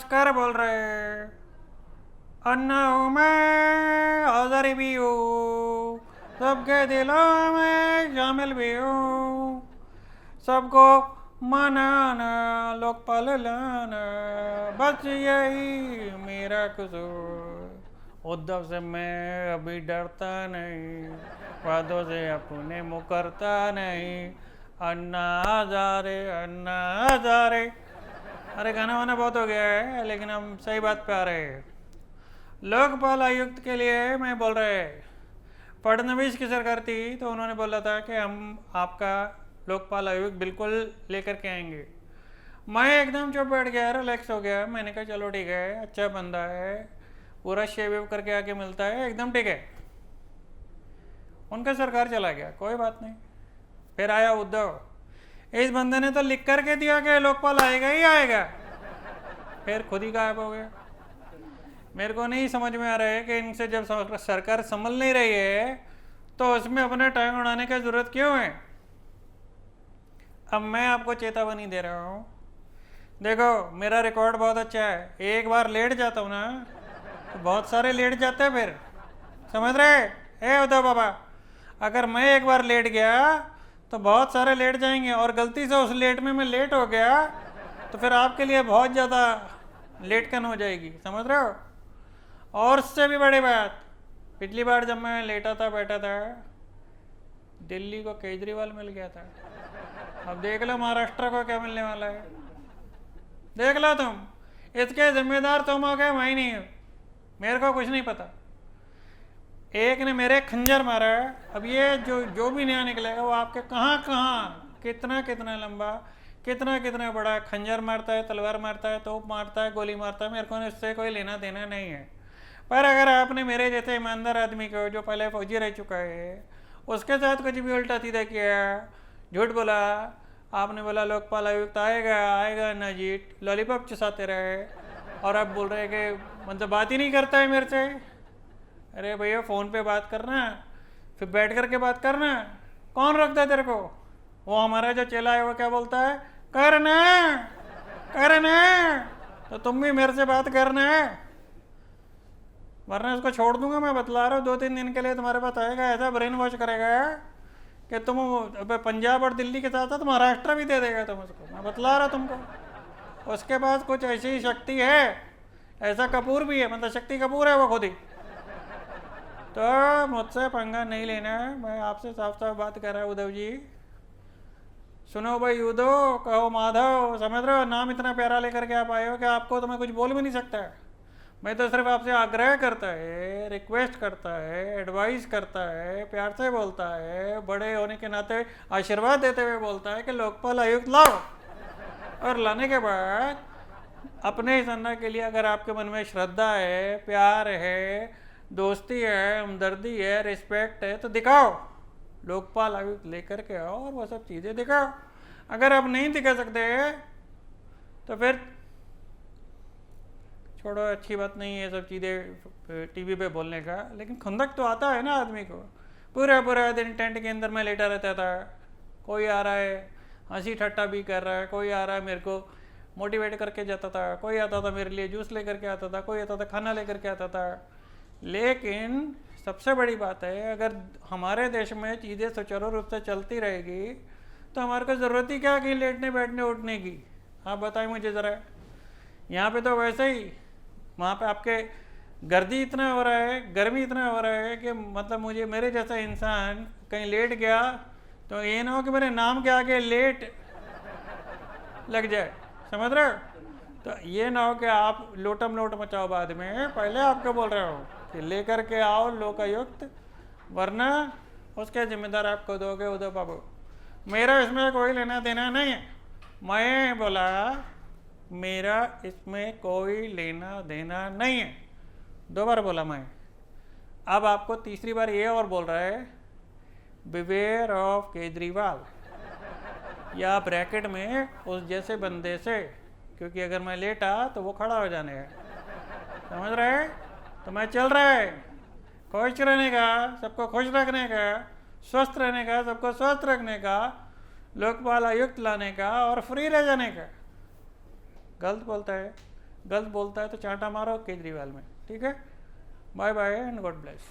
कर बोल रहे। अन्ना हूँ मैं, आज़ारी भी हूँ, सबके दिलों में शामिल भी हूँ, सबको मनाना, लोकपाल लाना, बस यही मेरा कसूर। उद्धव से मैं अभी डरता नहीं, वादों से अपने मुकरता नहीं। अन्ना हजारे, अन्ना हजारे। अरे गाना वाना बहुत हो गया है, लेकिन हम सही बात पे आ रहे हैं। लोकपाल आयुक्त के लिए मैं बोल रहे हैं, फडणवीस की सरकार थी तो उन्होंने बोला था कि हम आपका लोकपाल आयुक्त बिल्कुल लेकर के आएंगे। मैं एकदम चुप बैठ गया, रिलैक्स हो गया। मैंने कहा चलो ठीक है, अच्छा बंदा है, पूरा शेव वेव करके आके मिलता है, एकदम ठीक है। उनका सरकार चला गया, कोई बात नहीं। फिर आया उद्धव, इस बंदे ने तो लिख करके दिया कि लोकपाल आएगा ही आएगा, फिर खुद ही गायब हो गया। मेरे को नहीं समझ में आ रहा है कि इनसे जब सरकार संभल नहीं रही है तो उसमें अपना टाइम उड़ाने की जरूरत क्यों है। अब मैं आपको चेतावनी दे रहा हूँ, देखो मेरा रिकॉर्ड बहुत अच्छा है, एक बार लेट जाता हूँ ना तो बहुत सारे लेट जाते हैं फिर, समझ रहे। ए उद्धव बाबा, अगर मैं एक बार लेट गया तो बहुत सारे लेट जाएंगे, और गलती से उस लेट में मैं लेट हो गया तो फिर आपके लिए बहुत ज़्यादा लेटकन हो जाएगी, समझ रहे हो। और उससे भी बड़ी बात, पिछली बार जब मैं लेटा था, बैठा था, दिल्ली को केजरीवाल मिल गया था। अब देख लो महाराष्ट्र को क्या मिलने वाला है, देख लो तुम। इसके जिम्मेदार तुम हो गए, मैं नहीं हूँ, मेरे को कुछ नहीं पता। एक ने मेरे खंजर मारा है, अब ये जो भी नया निकलेगा वो आपके कहाँ कहाँ, कितना कितना लंबा, कितना कितना बड़ा खंजर मारता है, तलवार मारता है, तोप मारता है, गोली मारता है, मेरे को इससे कोई लेना देना नहीं है। पर अगर आपने मेरे जैसे ईमानदार आदमी को, जो पहले फौजी रह चुका है, उसके साथ कुछ भी उल्टा सीधा किया, झूठ बोला, आपने बोला लोकपाल आयुक्त आएगा आएगा ना जीत, लॉलीपॉप चुसाते रहे, और अब बोल रहे कि मतलब बात ही नहीं करता है मेरे से। अरे भैया फ़ोन पे बात करना, फिर बैठ कर के बात करना, कौन रोकता है तेरे को। वो हमारा जो चेला है वो क्या बोलता है, करना करना, तो तुम भी मेरे से बात करना है, वरना इसको छोड़ दूंगा। मैं बतला रहा हूँ, 2-3 दिन के लिए तुम्हारे पास आएगा, ऐसा ब्रेन वॉश करेगा कि तुम पंजाब और दिल्ली के साथ साथ महाराष्ट्र भी दे देगा तुम उसको, मैं बतला रहा तुमको। उसके पास कुछ ऐसी शक्ति है, ऐसा कपूर भी है, मतलब शक्ति कपूर है वो खुद ही। तो मुझसे पंगा नहीं लेना है, मैं आपसे साफ साफ बात कर रहा हूँ उद्धव जी। सुनो भाई उद्धव, कहो माधव, समझ रहे हो, नाम इतना प्यारा लेकर के आप आए हो कि आपको तो मैं कुछ बोल भी नहीं सकता है। मैं तो सिर्फ आपसे आग्रह करता है, रिक्वेस्ट करता है, एडवाइस करता है, प्यार से बोलता है, बड़े होने के नाते आशीर्वाद देते हुए बोलता है कि लोकपाल आयुक्त लाओ। और लाने के बाद अपने ही सन्ना के लिए अगर आपके मन में श्रद्धा है, प्यार है, दोस्ती है, हमदर्दी है, रिस्पेक्ट है, तो दिखाओ, लोकपाल आयुक्त लेकर के आओ और वो सब चीज़ें दिखाओ। अगर आप नहीं दिखा सकते तो फिर छोड़ो, अच्छी बात नहीं है ये सब चीज़ें टीवी पे बोलने का, लेकिन खुंदक तो आता है ना आदमी को। पूरा पूरा दिन टेंट के अंदर में लेटा रहता था, कोई आ रहा है हंसी ठट्टा भी कर रहा है, कोई आ रहा है मेरे को मोटिवेट करके जाता था, कोई आता था मेरे लिए जूस लेकर के आता था, कोई आता था खाना लेकर के आता था। लेकिन सबसे बड़ी बात है, अगर हमारे देश में चीज़ें सुचारू रूप से चलती रहेगी तो हमारे को ज़रूरत ही क्या कि लेटने बैठने उठने की। आप बताएं मुझे ज़रा, यहाँ पे तो वैसे ही, वहाँ पे आपके गर्दी इतना हो रहा है, गर्मी इतना हो रहा है कि मतलब मुझे, मेरे जैसा इंसान कहीं लेट गया तो ये ना हो कि मेरे नाम के आगे लेट लग जाए, समझ रहे हो। तो ये ना हो कि आप लोटम लोट मचाओ बाद में, पहले आपको बोल रहा हूँ कि लेकर के आओ लोकायुक्त, वरना उसके जिम्मेदार आपको दोगे उद्धव बाबू। मेरा इसमें कोई लेना देना नहीं है, मैं बोला मेरा इसमें कोई लेना देना नहीं है, 2 बार बोला मैं। अब आपको तीसरी बार ये और बोल रहा है, बिवेयर ऑफ केजरीवाल, या ब्रैकेट में उस जैसे बंदे से, क्योंकि अगर मैं लेटा तो वो खड़ा हो जाने है, समझ रहे हैं। तो मैं चल रहा है, खुश रहने का, सबको खुश रखने का, स्वस्थ रहने का, सबको स्वस्थ रखने का, लोकपाल आयुक्त लाने का और फ्री रह जाने का। गलत बोलता है, गलत बोलता है तो चांटा मारो केजरीवाल में, ठीक है। Bye bye and God bless.